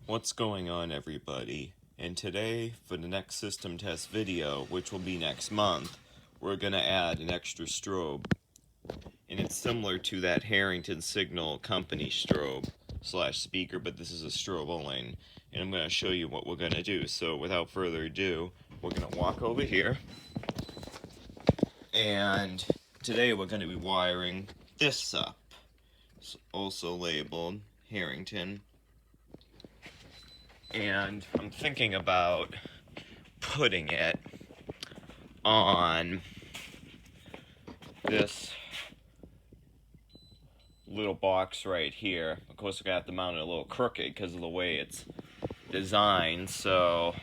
What's going on, everybody? And today, for the next system test video, which will be next month, we're going to add an extra strobe. And it's similar to that Harrington Signal Company strobe slash speaker, but this is a strobe only. And I'm going to show you what we're going to do. So without further ado, we're going to walk over here. And today we're going to be wiring this up. It's also labeled Harrington. And I'm thinking about putting it on this little box right here. Of course, I'm going to have to mount it a little crooked because of the way it's designed. So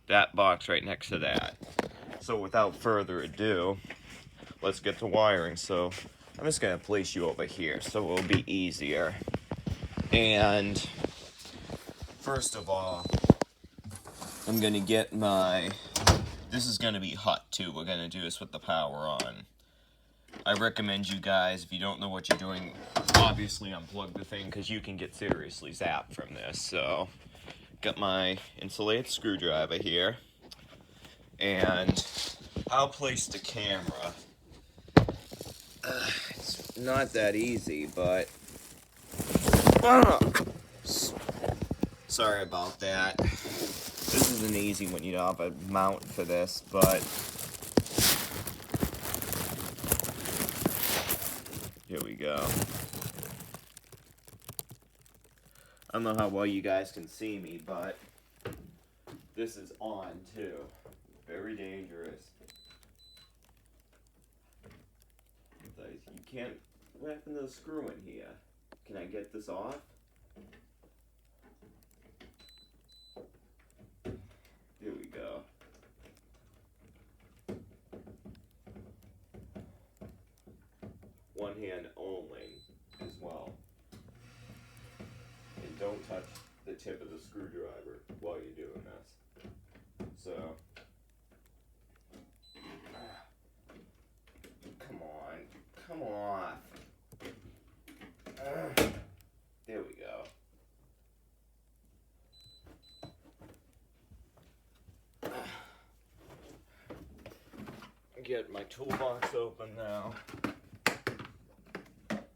that box right next to that. So without further ado, let's get to wiring. So I'm just going to place you over here so it'll be easier. And first of all, I'm going to get this is going to be hot too. We're going to do this with the power on. I recommend you guys, if you don't know what you're doing, obviously unplug the thing because you can get seriously zapped from this. So, got my insulated screwdriver here. And I'll place the camera. It's not that easy, but... Sorry about that. This isn't easy when you don't have a mount for this, but here we go. I don't know how well you guys can see me, but this is on too. Very dangerous. You can't. What happened to the screw in here? Can I get this off? Here we go. One hand only as well. And don't touch the tip of the screwdriver while you're doing this. So, come on. There we go. Get my toolbox open now. I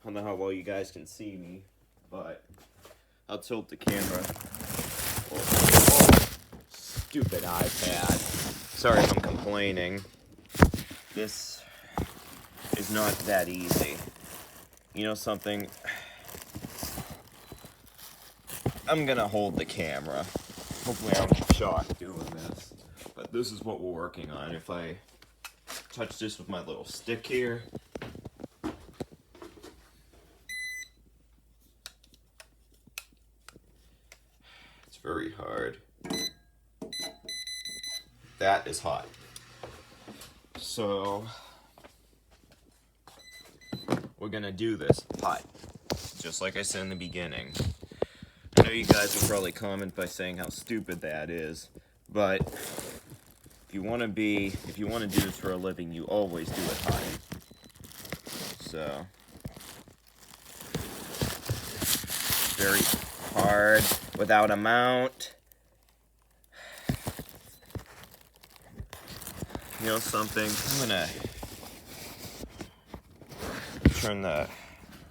don't know how well you guys can see me, but I'll tilt the camera. Oh, stupid iPad. Sorry if I'm complaining. This is not that easy. You know something? I'm gonna hold the camera. Hopefully I don't get shocked doing this. But this is what we're working on. If I touch this with my little stick here. It's very hard. That is hot. So we're gonna do this hot. Just like I said in the beginning. I know you guys will probably comment by saying how stupid that is, but if you want to do this for a living, you always do it hot. So, very hard, without a mount. You know something? I'm gonna turn the...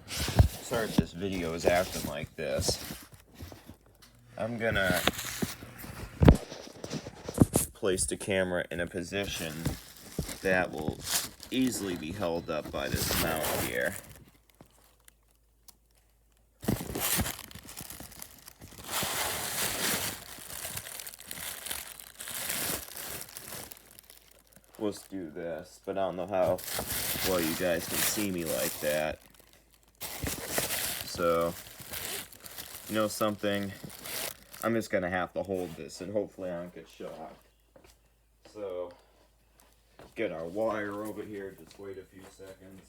Sorry if this video is acting like this. I'm gonna place the camera in a position that will easily be held up by this mount here. Let's do this, but I don't know how well you guys can see me like that. So, you know something? I'm just gonna have to hold this and hopefully I don't get shocked. So, get our wire over here, just wait a few seconds.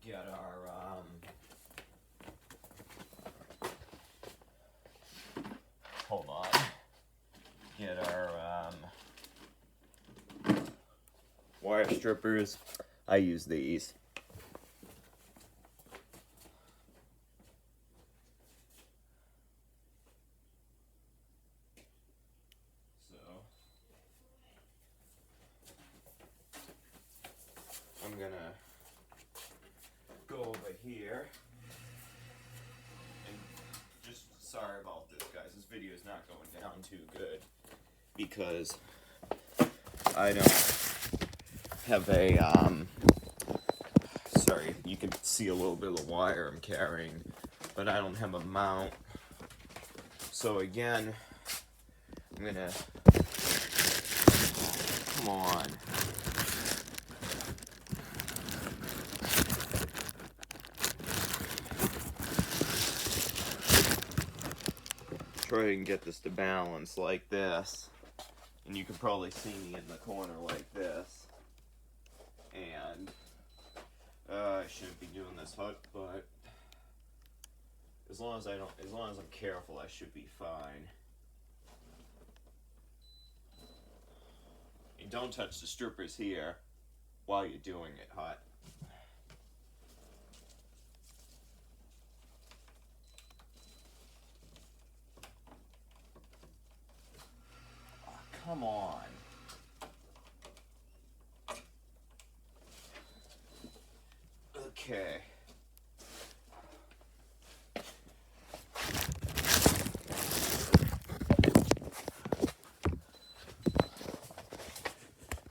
Get our wire strippers, I use these. So I'm gonna go over here and just sorry about this, guys. This video is not going down too good because I don't have a sorry, you can see a little bit of the wire I'm carrying, but I don't have a mount. So again, I'm gonna, come on. Try and get this to balance like this. And you can probably see me in the corner like this. And I shouldn't be doing this hut, but as long as I'm careful, I should be fine. And don't touch the strippers here while you're doing it hot. Oh, come on. Okay.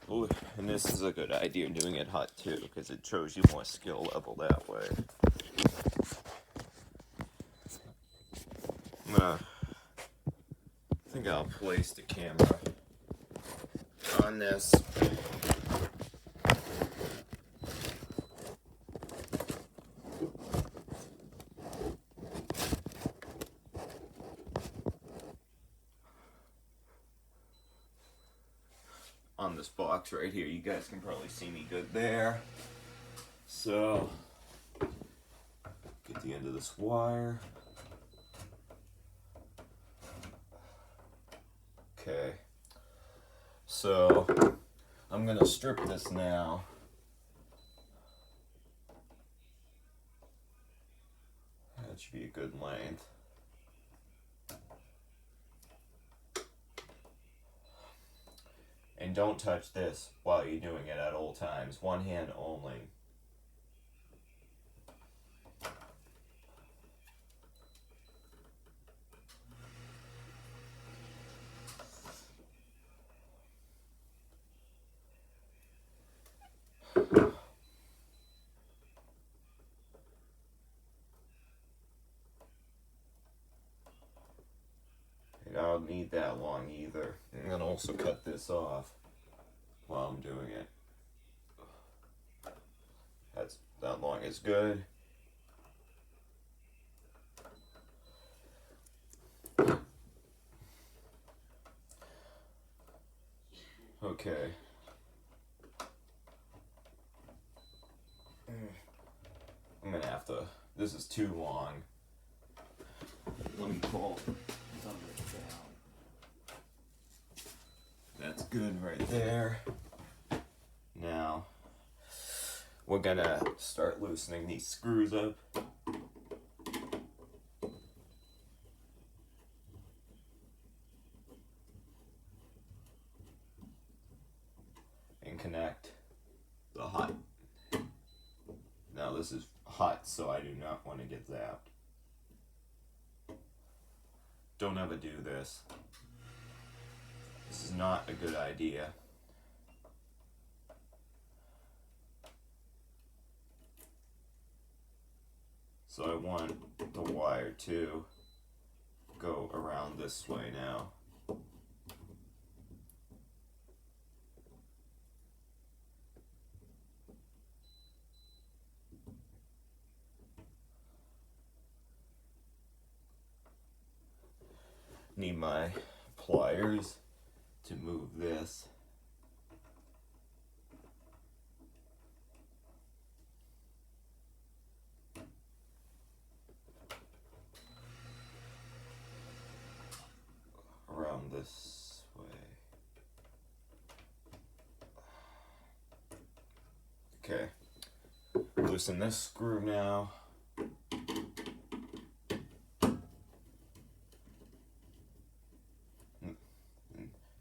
Ooh, and this is a good idea doing it hot too, because it shows you more skill level that way. I think I'll place the camera on this. On this box right here. You guys can probably see me good there. So, get the end of this wire. Okay. So, I'm gonna strip this now. That should be a good length. And don't touch this while you're doing it at all times. One hand only. And I don't need that long either. I'm gonna also cut this off while I'm doing it. That long is good. Okay. I'm gonna have to, this is too long. Let me pull some of it down. That's good right there. Now, we're gonna start loosening these screws up. And connect the hot. Now this is hot, so I do not want to get zapped. Don't ever do this. This is not a good idea. So I want the wire to go around this way now. Need my pliers to move this. Around this way. Okay, loosen this screw now.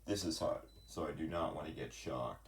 This is hot, so I do not want to get shocked.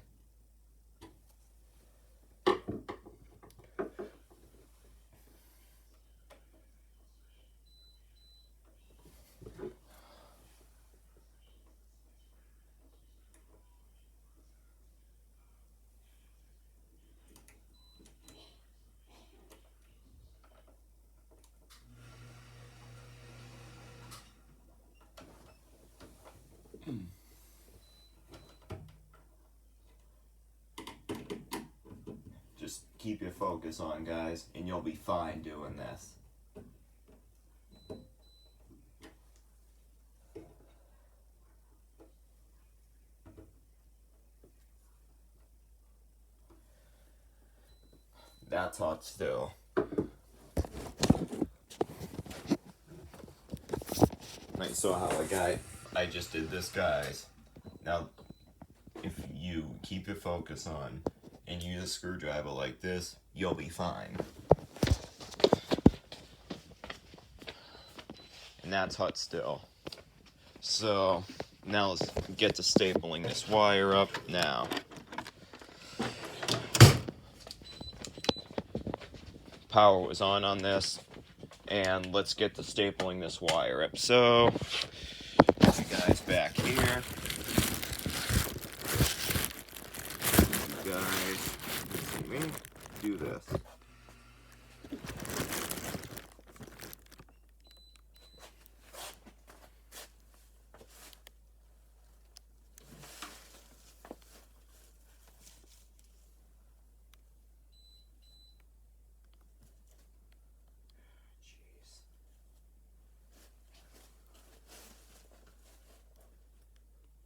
Just keep your focus on, guys, and you'll be fine doing this. That's hot still. You saw how I just did this, guys. Now, if you keep your focus on and use a screwdriver like this, you'll be fine. And that's hot still. So, now let's get to stapling this wire up now. Power was on this, and let's get to stapling this wire up. So, you guys back here. You guys see me do this.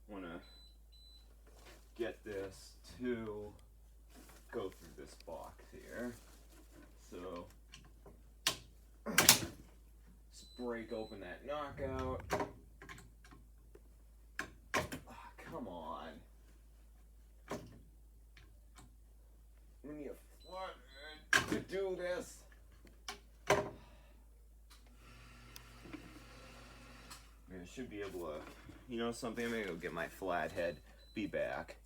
Want to get this to go through this box here. So, let's break open that knockout. Oh, come on. When you flutter to do this. I should be able to, you know something, I'm gonna go get my flathead, be back.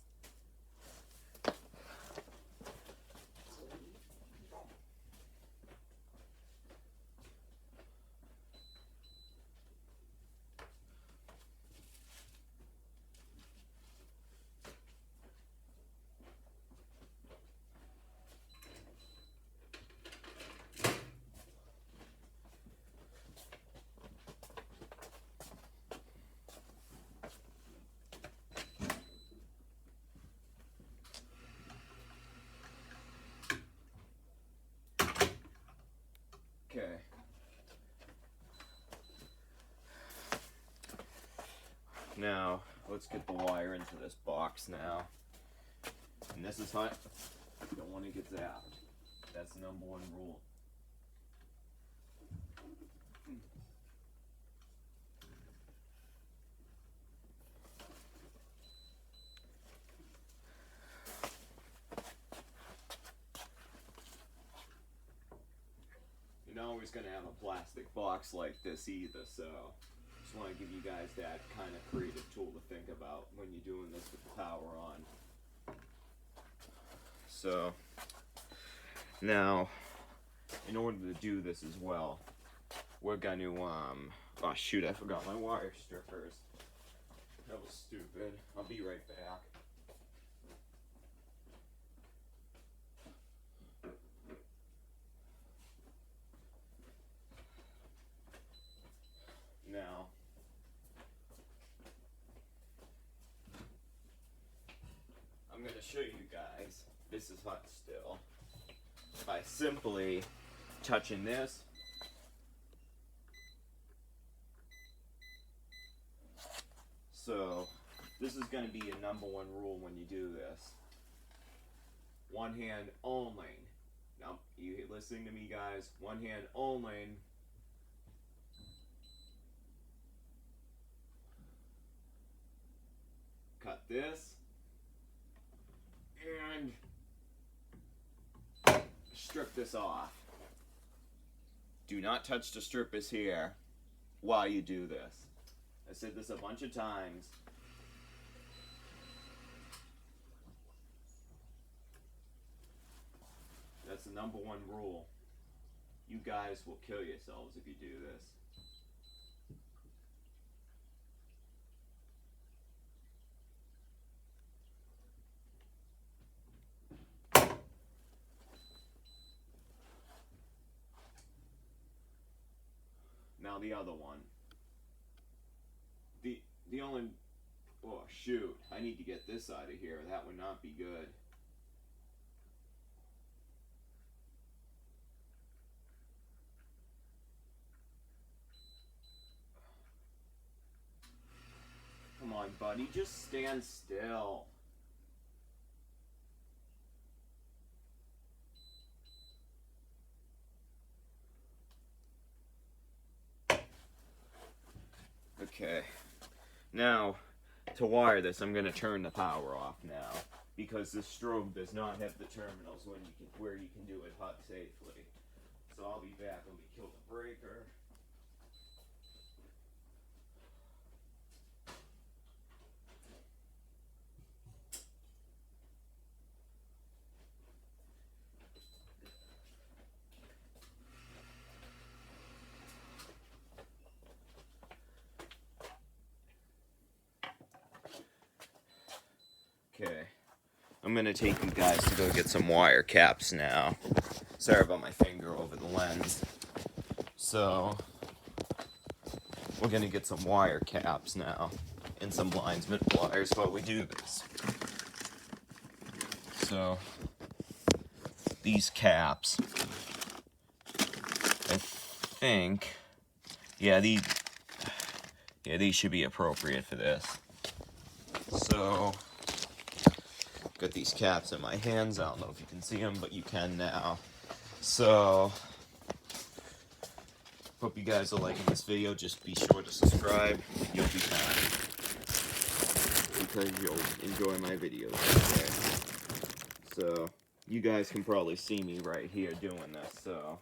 Okay. Now, let's get the wire into this box now. And this is hot. You don't want to get zapped. That's the #1 rule. You're not always going to have a plastic box like this either, so just want to give you guys that kind of creative tool to think about when you're doing this with the power on. So, now, in order to do this as well, we're going to, oh shoot, I forgot my wire strippers. That was stupid. I'll be right back. Now, I'm going to show you guys, this is hot still, by simply touching this. So, this is going to be a #1 rule when you do this. One hand only. Now, you listening to me, guys? One hand only. Cut this. And strip this off. Do not touch the strippers here while you do this. I said this a bunch of times. That's the #1 rule. You guys will kill yourselves if you do this. Now the other one. The only, oh shoot, I need to get this out of here. That would not be good. Come on, buddy, just stand still. Okay, now to wire this, I'm going to turn the power off now because this strobe does not have the terminals where you can do it hot safely. So I'll be back when we kill the breaker. Okay, I'm gonna take you guys to go get some wire caps now. Sorry about my finger over the lens. So, we're gonna get some wire caps now and some linesman pliers while we do this. So, these caps, I think, yeah, these should be appropriate for this. So, got these caps in my hands. I don't know if you can see them, but you can now. So, hope you guys are liking this video. Just be sure to subscribe. You'll be happy because you'll enjoy my videos. Okay. So, you guys can probably see me right here doing this. So,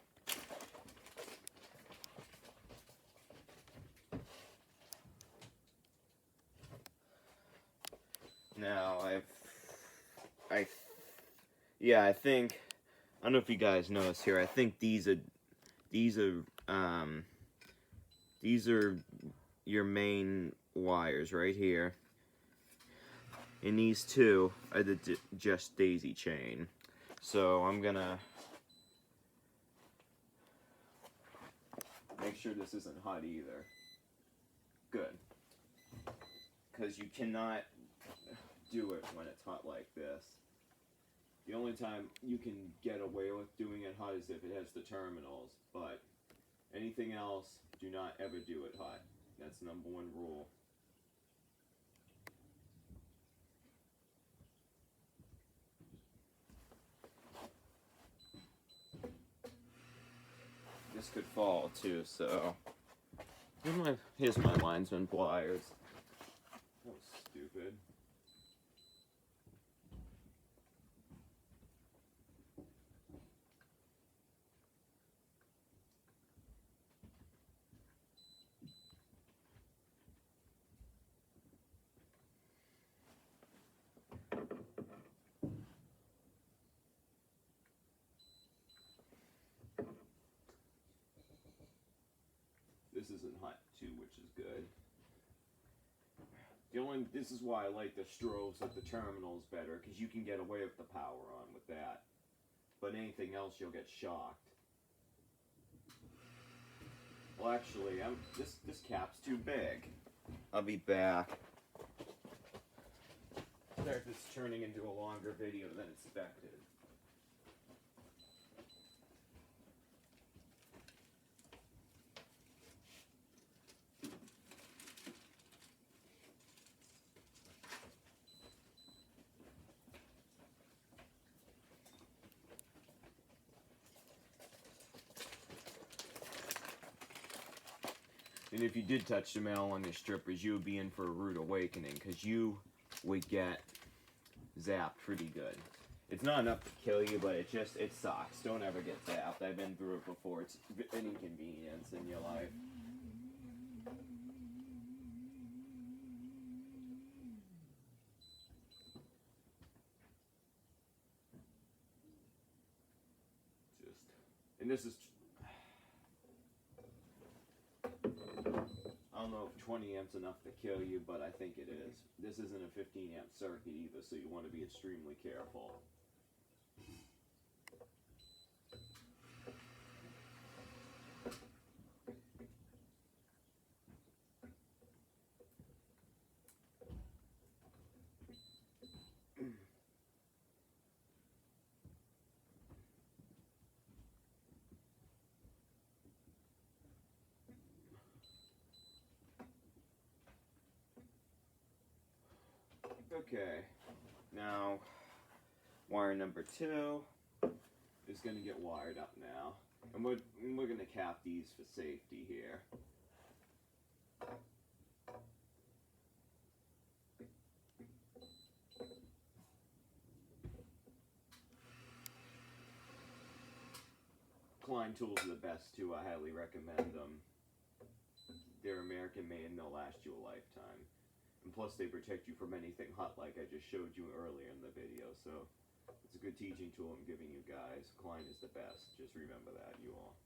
now I think, I don't know if you guys notice here, I think these are your main wires right here. And these two are the just daisy chain. So I'm gonna make sure this isn't hot either. Good. Because you cannot do it when it's hot like this. The only time you can get away with doing it hot is if it has the terminals, but anything else, do not ever do it hot. That's the #1 rule. This could fall too, so here's my linesman pliers. That was stupid. This isn't hot too, which is good. This is why I like the strobes with the terminals better, because you can get away with the power on with that. But anything else, you'll get shocked. Well, actually, this cap's too big. I'll be back. Sorry if it's turning into a longer video than expected. And if you did touch the metal on your strippers, you would be in for a rude awakening, because you would get zapped pretty good. It's not enough to kill you, but it sucks. Don't ever get zapped. I've been through it before. It's an inconvenience in your life. And this is, I don't know if 20 amps enough to kill you, but I think it is. This isn't a 15 amp circuit either, so you want to be extremely careful. Okay, now wire number 2 is going to get wired up now, and we're going to cap these for safety here. Klein tools are the best too. I highly recommend them. They're American made and they'll last you a lifetime. And plus they protect you from anything hot like I just showed you earlier in the video. So it's a good teaching tool I'm giving you guys. Klein is the best. Just remember that, you all.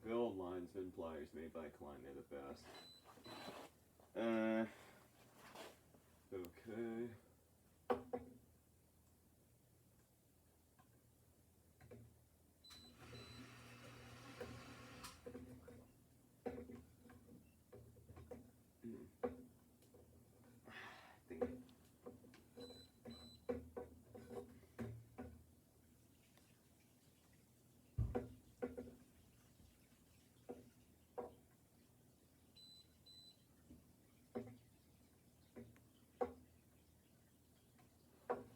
Good old linesman pliers made by Klein. They're the best. Okay.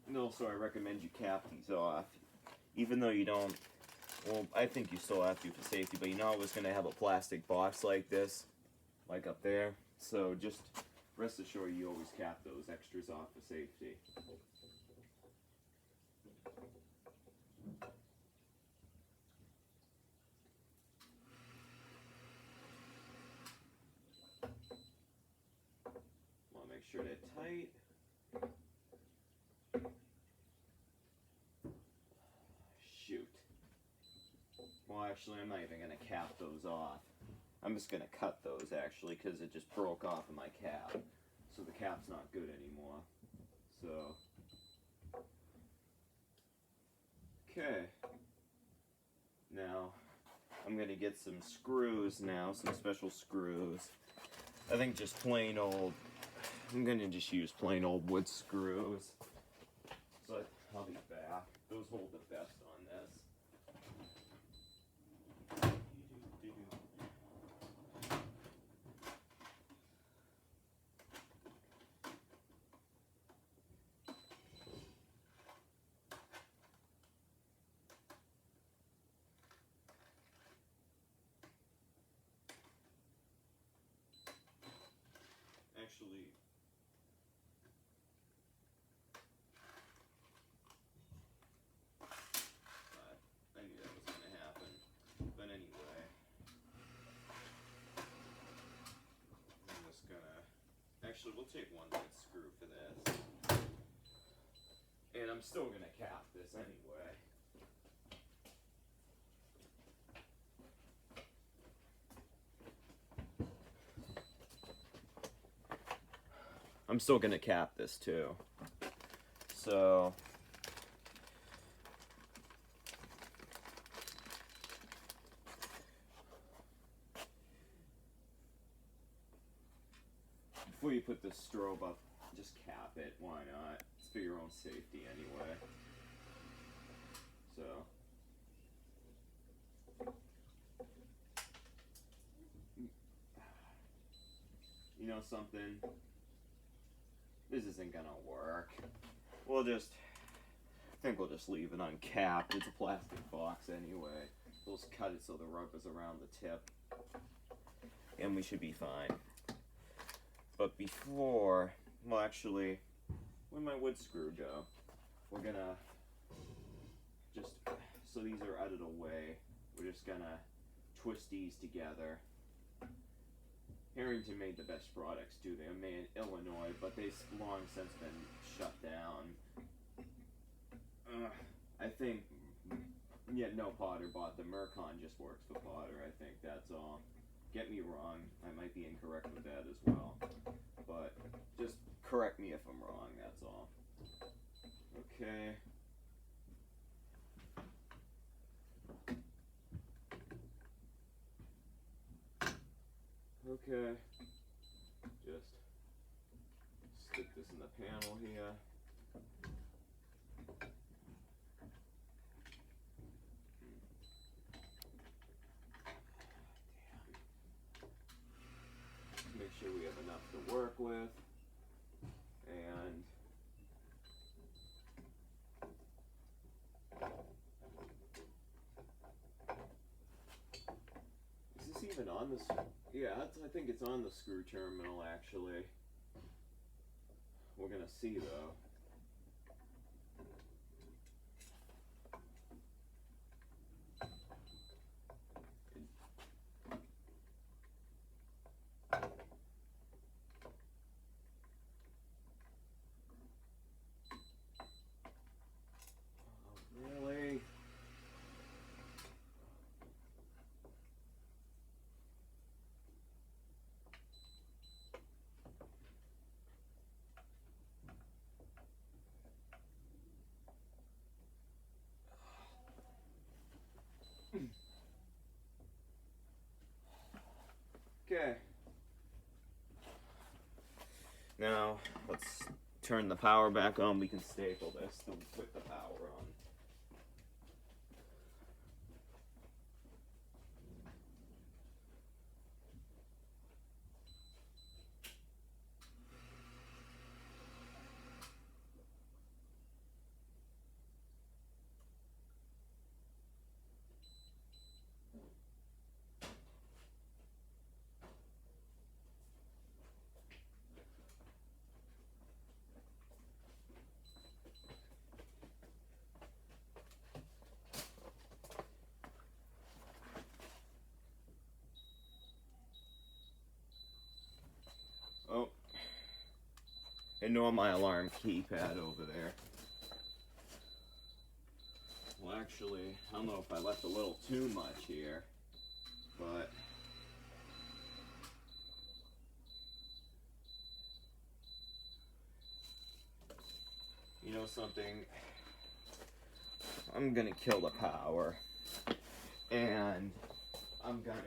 And also I recommend you cap these off. Even though you don't, well, I think you still have to for safety, but you know I was going to have a plastic box like this, like up there. So just rest assured you always cap those extras off for safety. Want to make sure they're tight. Shoot. Well, actually, I'm not even going to cap those off. I'm just going to cut those, actually, because it just broke off of my cap. So the cap's not good anymore. So. Okay. Now, I'm going to get some screws now, some special screws. I think just plain old, I'm going to just use plain old wood screws. So I'll be back. Those hold the best on this. Actually, I knew that was going to happen. But anyway, I'm just going to, actually we'll take one good screw for this. And I'm still going to cap this anyway. I'm still going to cap this too. So before you put this strobe up, just cap it. Why not? It's for your own safety anyway. So you know something? This isn't gonna work. I think we'll just leave it uncapped. It's a plastic box anyway. We'll just cut it so the rubber's around the tip. And we should be fine. But before well, actually, where'd my wood screw go? We're gonna just, so these are out of the way, we're just gonna twist these together. Harrington made the best products too. They were made in Illinois, but they've long since been shut down. I think, yeah, no Potter bought them. Mercon just works for Potter. I think that's all. Get me wrong. I might be incorrect with that as well. But just correct me if I'm wrong, that's all. Okay. Okay. Just stick this in the panel here. Make sure we have enough to work with. And is this even on this? Yeah, I think it's on the screw terminal actually. We're gonna see though. Really? Okay. Now let's turn the power back on. We can staple this to put the power on. Oh, ignore my alarm keypad over there. Well, actually, I don't know if I left a little too much here, but you know something? I'm gonna kill the power, and I'm gonna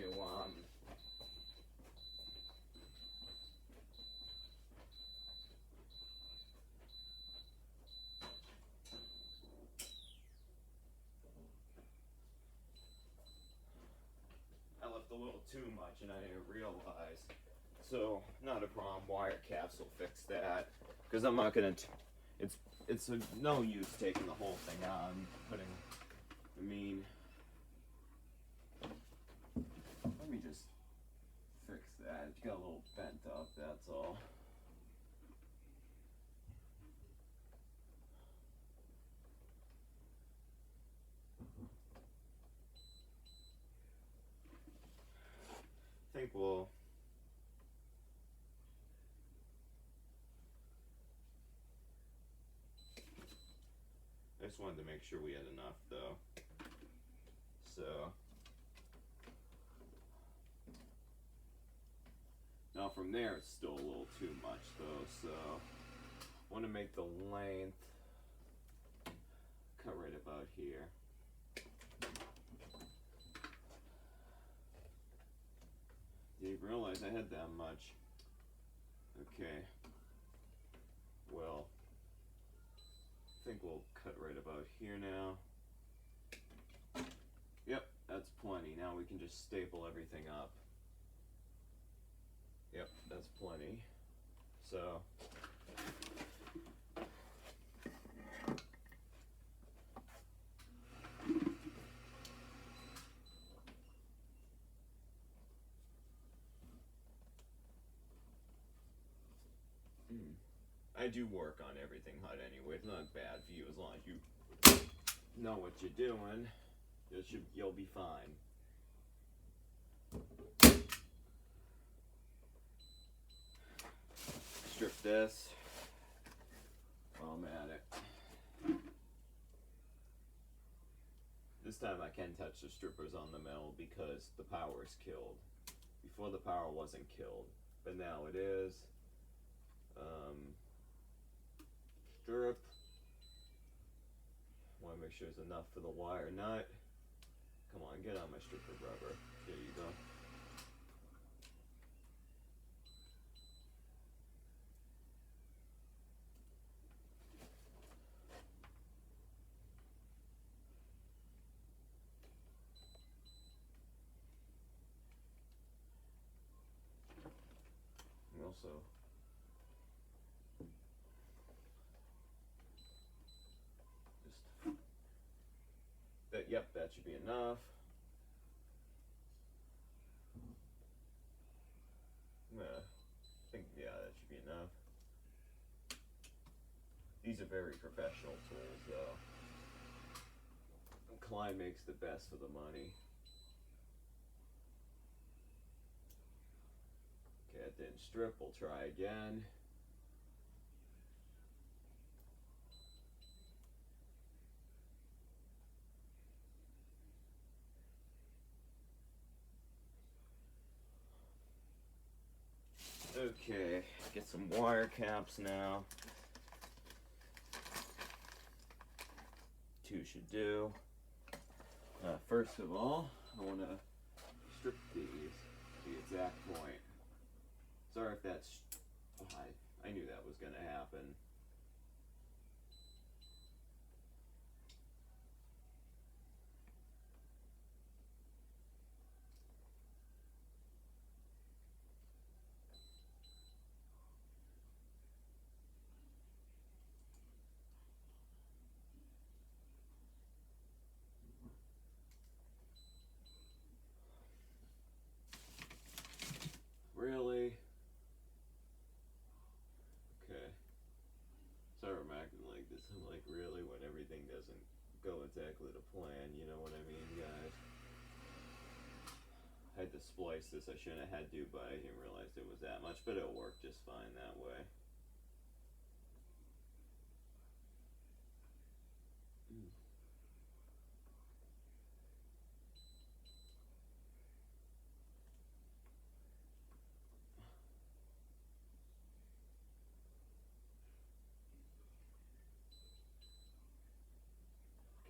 I left a little too much and I didn't realize. So, not a problem. Wire caps will fix that. Because I'm not gonna. It's no use taking the whole thing out and putting. I mean, let me just fix that. It got a little bent up. That's all. I think we'll. I just wanted to make sure we had enough though. So. Now from there it's still a little too much though, so I want to make the length cut right about here. Didn't realize I had that much. Okay. Well, I think we'll cut right about here now. Yep, that's plenty. Now we can just staple everything up. Yep, that's plenty. So, I do work on everything HUD anyway. It's not bad for you as long as you know what you're doing. You'll be fine. Strip this while I'm at it. This time I can touch the strippers on the metal because the power is killed. Before the power wasn't killed, but now it is. Strip. Want to make sure there's enough for the wire nut. Come on, get on my stripper rubber. There you go. And also, yep, that should be enough. Yeah, I think, yeah, that should be enough. These are very professional tools, though. Klein makes the best for the money. Okay, it didn't strip. We'll try again. Okay, get some wire caps now. 2 should do. First of all, I want to strip these to the exact point. Sorry if that's... I knew that was going to happen. Really? Okay. Sorry I'm acting like this. I'm like, really, when everything doesn't go exactly to plan, you know what I mean, guys? I had to splice this. I shouldn't have had to, but I didn't realize it was that much, but it'll work just fine that way.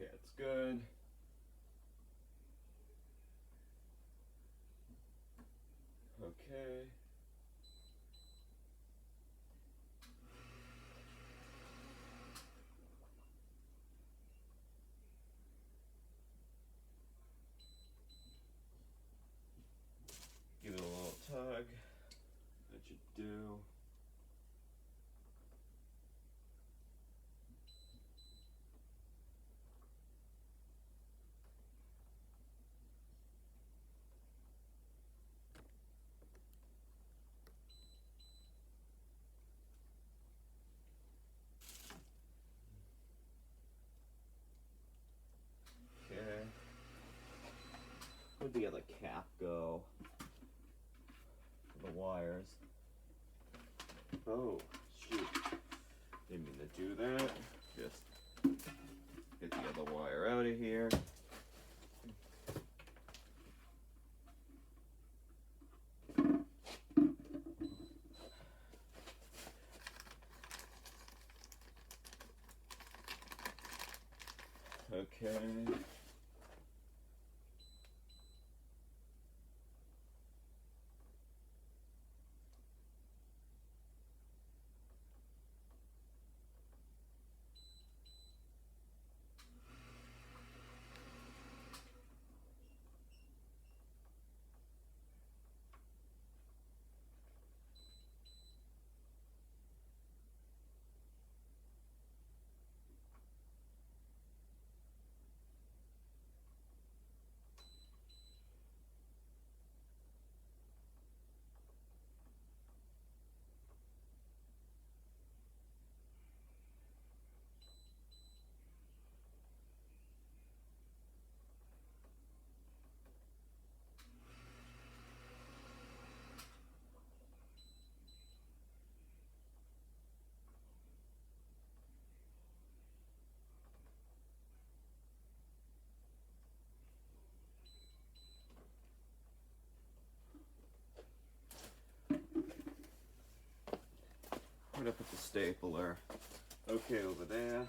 Okay, it's good. Okay. Give it a little tug. That should do. Okay. Where'd the other cap go? The wires. Oh, shoot. Didn't mean to do that. Just get the other wire out of here. Okay. stapler. Okay, over there.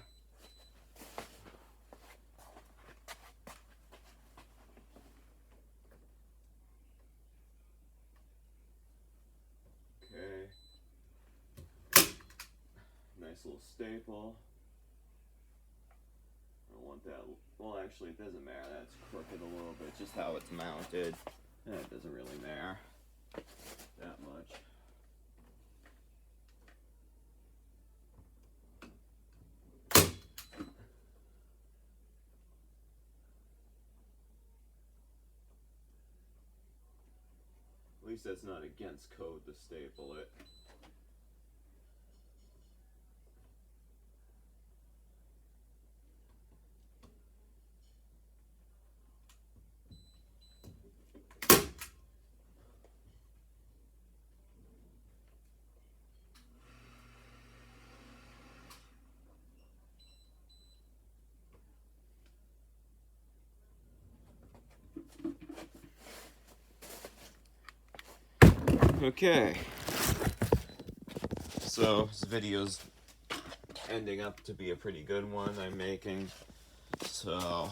Okay. Nice little staple. I don't want that. Well, actually, it doesn't matter. That's crooked a little bit. Just how it's mounted. It doesn't really matter that much. At least that's not against code to staple it. Okay, so this video's ending up to be a pretty good one I'm making, so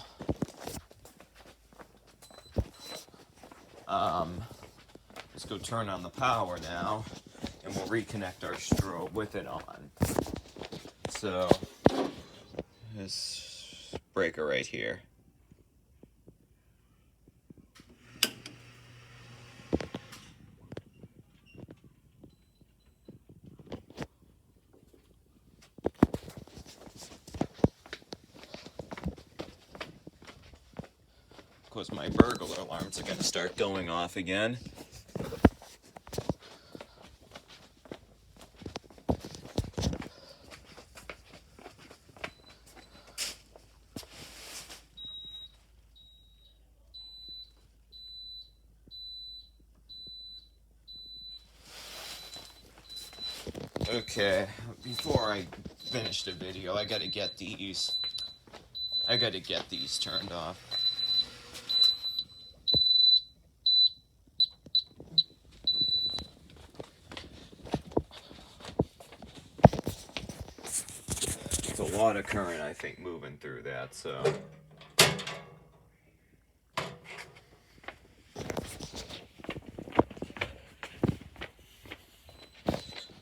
let's go turn on the power now, and we'll reconnect our strobe with it on. So, this breaker right here. Of course, my burglar alarms are going to start going off again. Okay, before I finish the video, I gotta get these turned off. It's a lot of current, I think, moving through that, so.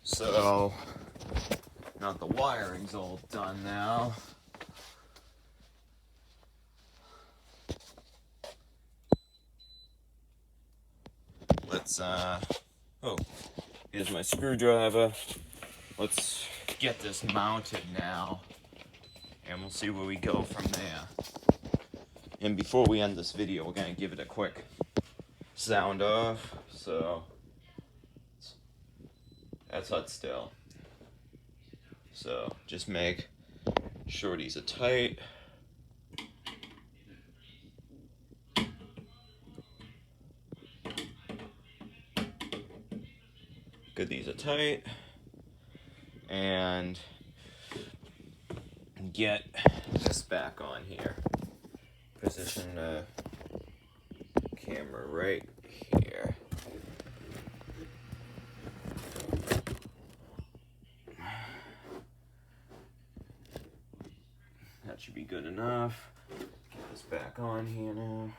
So, now that the wiring's all done now, let's, oh, here's my screwdriver. Let's get this mounted now, and we'll see where we go from there. And before we end this video, we're gonna give it a quick sound off, so that's hot still. So just make sure these are tight. Good, these are tight. And get this back on here. Position the camera right here. That should be good enough. Get this back on here now.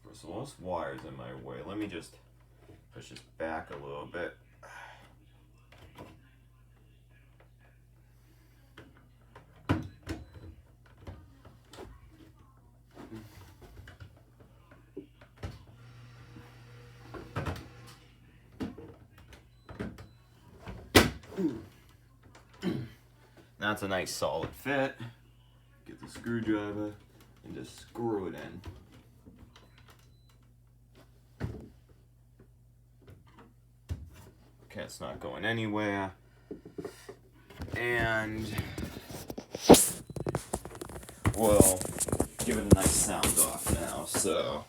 First of all, this wire's in my way. Let me just push this back a little bit. That's a nice solid fit. Get the screwdriver and just screw it in. Okay, it's not going anywhere. And we'll give it a nice sound off now, so.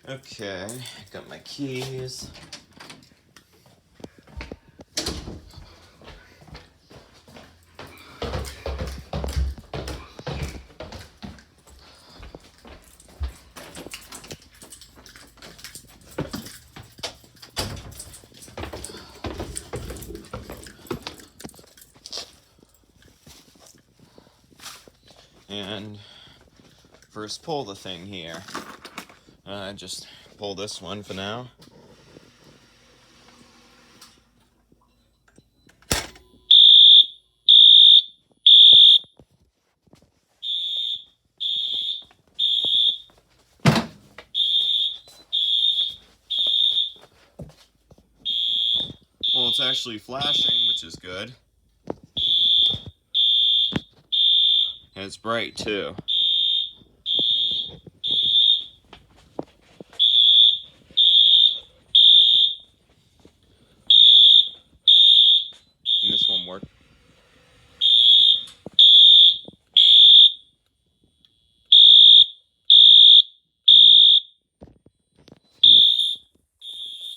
Okay, got my keys. And first pull the thing here. Just pull this one for now. Well, it's actually flashing, which is good. And it's bright too. And this one worked.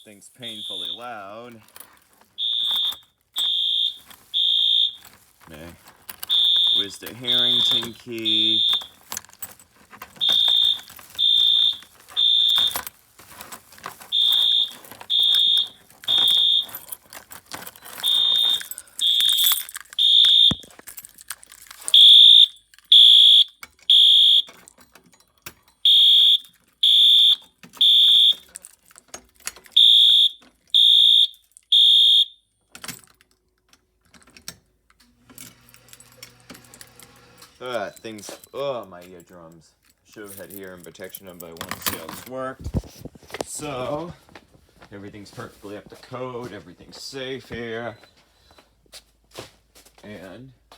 Thing's painfully loud. Okay. Where's the Harrington key? Things. Oh, my eardrums. Should have had hearing protection on, but I want to see how this worked. So, everything's perfectly up to code. Everything's safe here. And I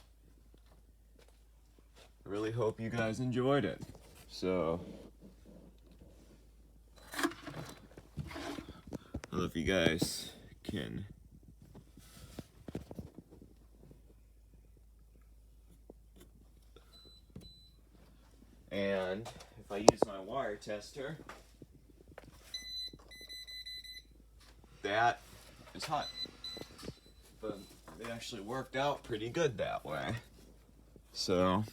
really hope you guys enjoyed it. So, I don't know if you guys can. And if I use my wire tester, that is hot. But it actually worked out pretty good that way. So,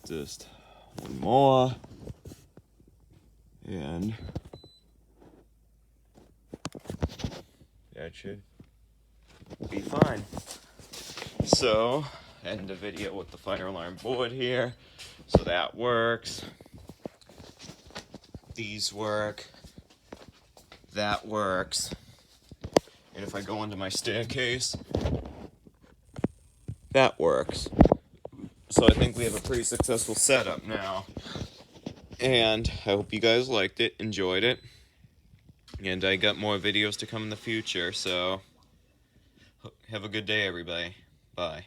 just one more. And that should be fine. So, end the video with the fire alarm board here. So that works. These work. That works. And if I go into my staircase, that works. So I think we have a pretty successful setup now. And I hope you guys liked it, enjoyed it. And I got more videos to come in the future, so have a good day, everybody. Bye.